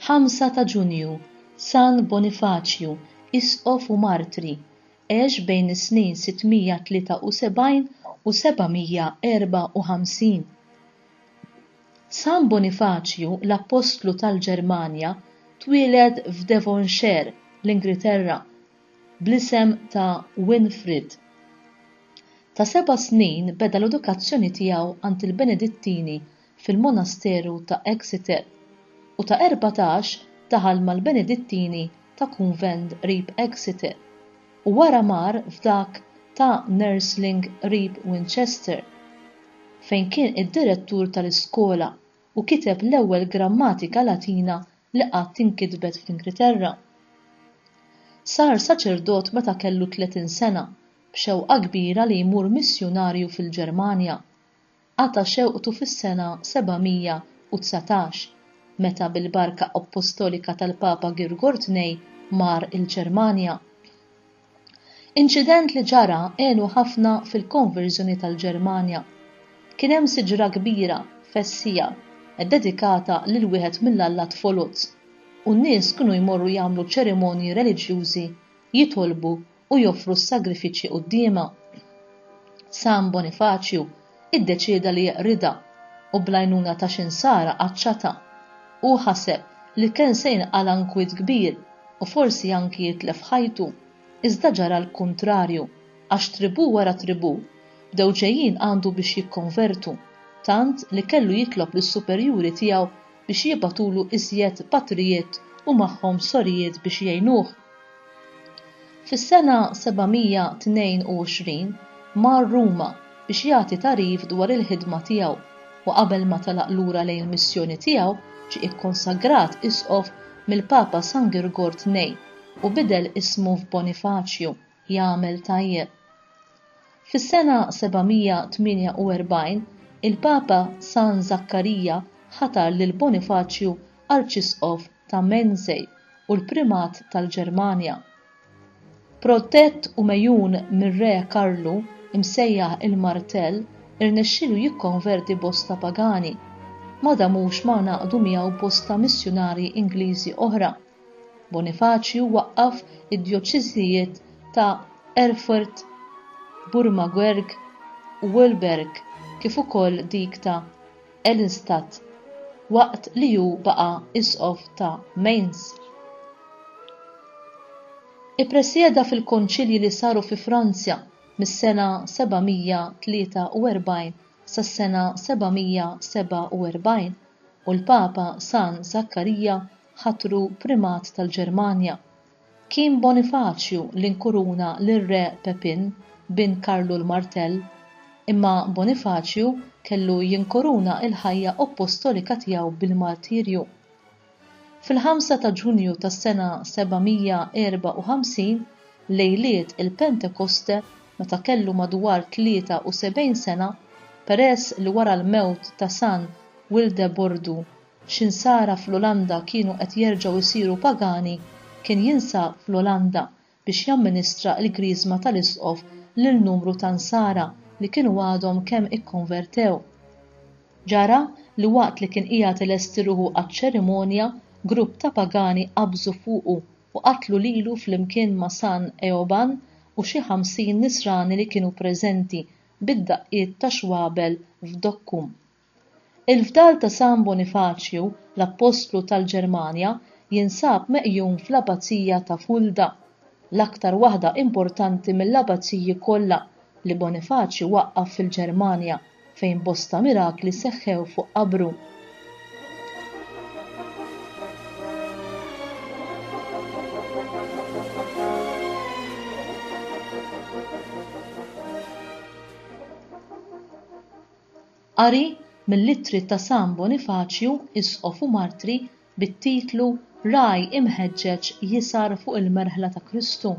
5 ta' Ġunju, San Bonifaċju, Isqof u Martri, għex bejn is-snin 673 u 754. San Bonifaċju, l-Apostlu tal-Ġermanja, twieled f'Devonshire, l-Ingilterra, bl-isem ta' Winfrid. Ta' 7 snin beda l-edukazzjoni tiegħu għand il-Benedittini fil-Monasteru ta' Exeter u ta' 14 daħal mal-Benedittini ta' kunvent qrib Exeter u wara mar f'dak ta' Nursling qrib Winchester, fejn kien id-direttur tal-iskola u kiteb l-ewwel grammatika Latina li qatt tinkitbet fl-Ingilterra. Sar saċerdot meta kellu 30 sena, b'xewqa kbira li jmur missjonarju fil-Ġermanja. Għata xewqtu fis-sena 719, meta bil-barka Apostolika tal-Papa Gregor II mar il-Ġermanja. Inċident li ġara għenu ħafna fil-konverżjoni tal-Ġermanja. Kien hemm siġra kbira, fessija, dedikata lil wieħed mill-Alla tfolozz, u n-nies kienu jmorru jagħmlu ċerimonji reliġjużi, jitolbu u joffru s-sagrifiċċji qudiemha. San Bonifaċju iddeċieda li jeqrida u bl-għajnuna ta' xinsara qaċċata u ħaseb li kien se jinqala inkwiet kbir u forsi anki jitlef ħajtu, iżda ġara l-kuntrarju għax tribù wara tribù bdew ġejjin għandu biex jikkonvertu, tant li kellu jitlob lis-superjuri tiegħu biex jibatulu iżjed patrijiet u magħhom sorijiet biex jgħinuh. Fis-sena 722 mar Ruma biex jagħti tarif dwar il-ħidma tiegħu u qabel ma telaq lura lejn il-missjoni tiegħu ġie ikkonsagrat isqof mill-Papa San Gregor II u bidel ismu f'Bonifaċju jagħmel tajjeb. Fis-sena 748 il-Papa San Zakkarija ħatar lil Bonifaċju arċisqof ta' Mensej u l-primat tal-Ġermanja. Protett u mejjun mir-Re Karlu imsejjaħ il-Martell irnexxielu jikkonverti bosta pagani, ma damux ma naqdu miegħu bosta missjonarji Ingliżi oħra. Bonifaċju waqqaf id-djoċiżijiet ta' Erfurt, Burmagwerg u Wilberg kif ukoll dik ta' Ellenstadt, waqt li hu baqa' isqof ta' Mainz. Ippresjeda fil-konċilji li saru fi Franza mis-sena 743 sas-sena 747 u l-Papa San Zakkarija ħatru primat tal-Ġermanja. Kien Bonifaċju li nkuruna lir-Re Pepin bin Karlu l-Martell, imma Bonifaċju kellu jinkuruna il-ħajja apostolika tiegħu bil-martirju. Fil-5 ta' Ġunju tas-sena 754 lejliet il-Pentekoste meta kellu madwar 73 sena, peress li wara l-mewt ta' San Wildebordu xinsara fl-Olanda kienu qed jerġgħu jsiru pagani, kien jinsab fl-Olanda biex jamministra l-griżma tal-isqof lil numru ta' nsara li kienu għadhom kemm ikkonvertew. Ġara li waqt li kien qiegħed ilesti ruħu għaċ-ċerimonja, grupp ta' pagani qabżu fuqu u qatlu lilu flimkien ma' San Eoban u xi 50 nisrani li kienu preżenti bid-daqqiet ta' xwabel f'Dokkum. Il-fdal ta' San Bonifaċju, l-Apostlu tal-Ġermanja, jinsab meqjum fl-Abbazija ta' Fulda, l-aktar waħda importanti mill-abbaziji kollha li Bonifaċju waqqaf fil-Ġermanja fejn bosta mirakli seħħew fuq qabru. Qari mill-littri ta' San Bonifaċju isqof u martri bit-titlu Raj imħeġġeġ jisar fuq il-merħla ta' Kristu.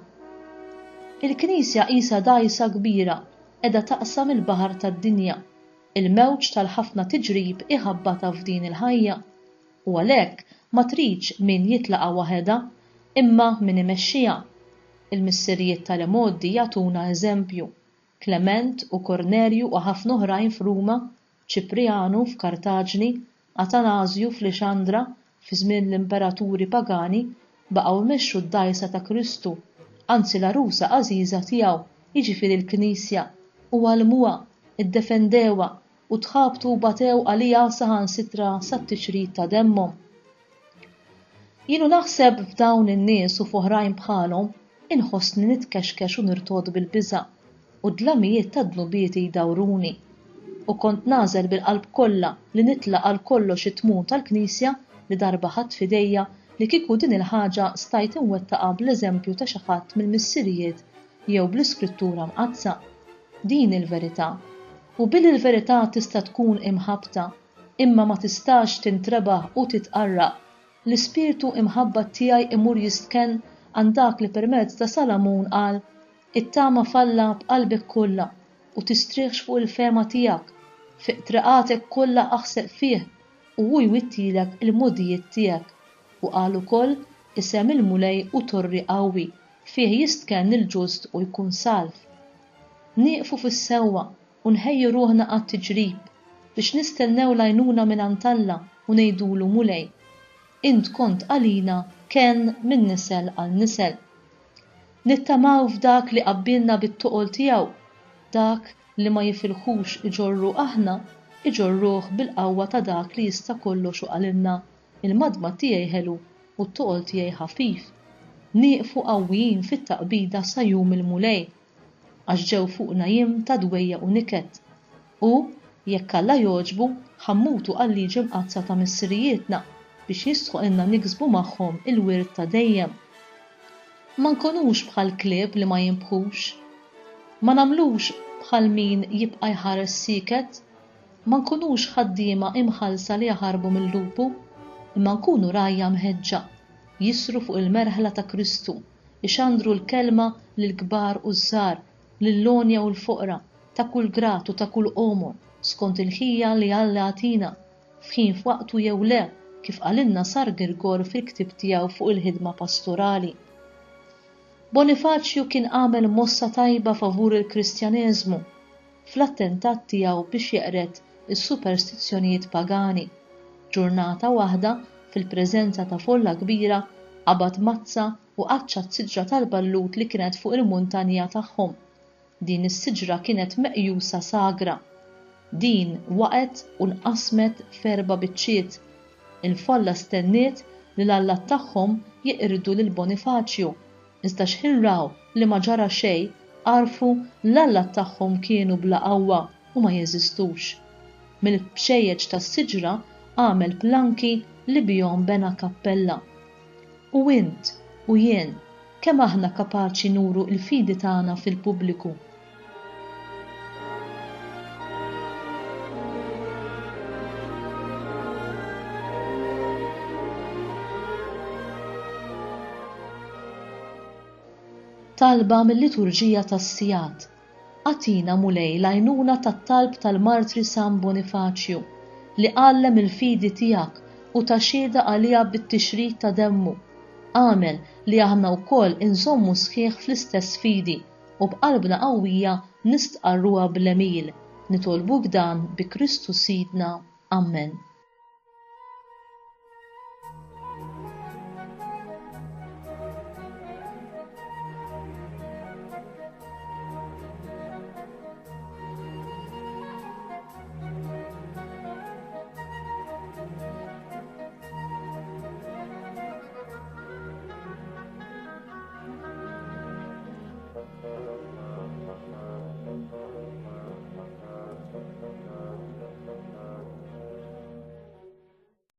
Il-Knisja qisha dgħajsa kbira qiegħda taqsam il-baħar tad-dinja, il-mewġ tal-ħafna tiġrib iħabbata f'din il-ħajja u għalhekk ma tridx min jitlaqa' waħedha imma min imexxiha. Il-missirijiet tal-Emoddi jagħtuna eżempju, Klement u Kornelju u ħafna oħrajn f'Ruma, Ċiprianu f'Kartaġni, Atanasju f'Lixandra, fi żmien l-imperaturi pagani baqgħu jmexxu d-dgħajsa ta' Kristu, anzi l-arusa għażiża tiegħu, jiġifieri l-Knisja, u għalmuha, iddefendewha u tħabtu u batew għaliha saħansitra sat-tixrid ta' demmhom. Jienu naħseb f'dawn in-nies u f'oħrajn bħalhom inħossni nitkexkex u nirtod bil-biża' u d-dlamijiet ta' dnubieti jdawruni. U kont nażel bil-qalb kollha li nitlaq għal kollox it-tmum tal-Knisja li darba ħadd f'idejja li kieku din il-ħaġa stajt inwettaqha bl-eżempju ta' xi ħadd mill-missirijiet jew bl-Iskrittura mqazza. Din il-verità. U bil-verità tista' tkun imħabbta, imma ma tistax tintrebaħ u titqarraq. L-ispirtu imħabbat tiegħi imur jistkenn għand dak li permezz ta' Salamun qal: it-tama falla b'qalbek kollha u tistrieħx fuq il-fema tiegħek, fiq triqatek kollha aħseb fih u hu jwittilek il-modijiet tiegħek. U qal ukoll isem il-mulej u torri qawwi fih jistkenn il-ġust u jkun salf. Nieqfu fis-sewwa u nħejju ruħna għat-tiġrib biex nistennew l-għajnuna minn Alla u ngħidulu mulej: int kont għalina kenn minn nisel għal nisel. Nittamaw f'dak li qabbilna bit-tuqol tiegħu, dak li ma jifilħux iġorru aħna, iġorruh bil-qawwa ta' dak li jista' kollox u qalilna il-madma tiegħi ħelu u t-tuqol tiegħi ħafif. Nieqfu qawwijin fit-taqbida sa jum il-mulej, għax ġew fuqna jiem ta' dwejja u niket. U jekk Alla jogħġbu ħammutu għal-liġi mqazza ta' missirijietna biex jistħu inna niksbu magħhom il-wirt ta' dejjem. Ma nkunux bħal klieb li ma jinbħux, ma nagħmlux bħal min jibqa' jħares siket, ma nkunux ħaddiema imħallsa li jaħarbu mill-lupu, imma nkunu rajja mħeġġa, jisru fuq il-merħla ta' Kristu, ixandru l-kelma lill-kbar u żgħar, lill-lonja u l-foqra, ta' kull grat u ta' kull omor, skont il-ħija li Alla għatina, f'ħin f'waqtu jew le, kif qalilna Sar Girgor fil-ktib tiegħu fuq il-ħidma pastorali. Bonifaċju kien għamel mossa tajba favur il-Kristjaneżmu fl-attentat tiegħu biex jeqret is-superstizzjonijiet pagani. Ġurnata waħda fil-preżenza ta' folla kbira qabad mazza u qaċċa t-siġra tal-ballut li kienet fuq il-muntanja tagħhom. Din is-siġra kienet meqjusa sagra. Din waqgħet u nqasmet f'erba' biċċiet. Il-folla stenniet li l-Alla tagħhom jeqirdu lil Bonifaċju. Iżda x'ħin raw li ma ġara xejn, għarfu l-Alla tagħhom kienu bla qawwa u ma jeżistux. Mill-bxejjeġ tas-siġra għamel planki li bihom bena kappella. U int u jien kemm aħna kapaċi nuru l-fidi tagħna fil-pubbliku. Talba mill-liturġija tas-Sijat. Għatina mulej l-għajnuna tat-talb tal-Martri San Bonifaċju li għallem il-fidi tiegħek u taxieda għaliha bit-tixrid ta' demmu. Għamel li aħna wkoll inżommu sħiħ fl-istess fidi u b'qalbna qawwija nistqarruha bl-emil. Nitolbuk dan bi Kristu Sidna. Amen.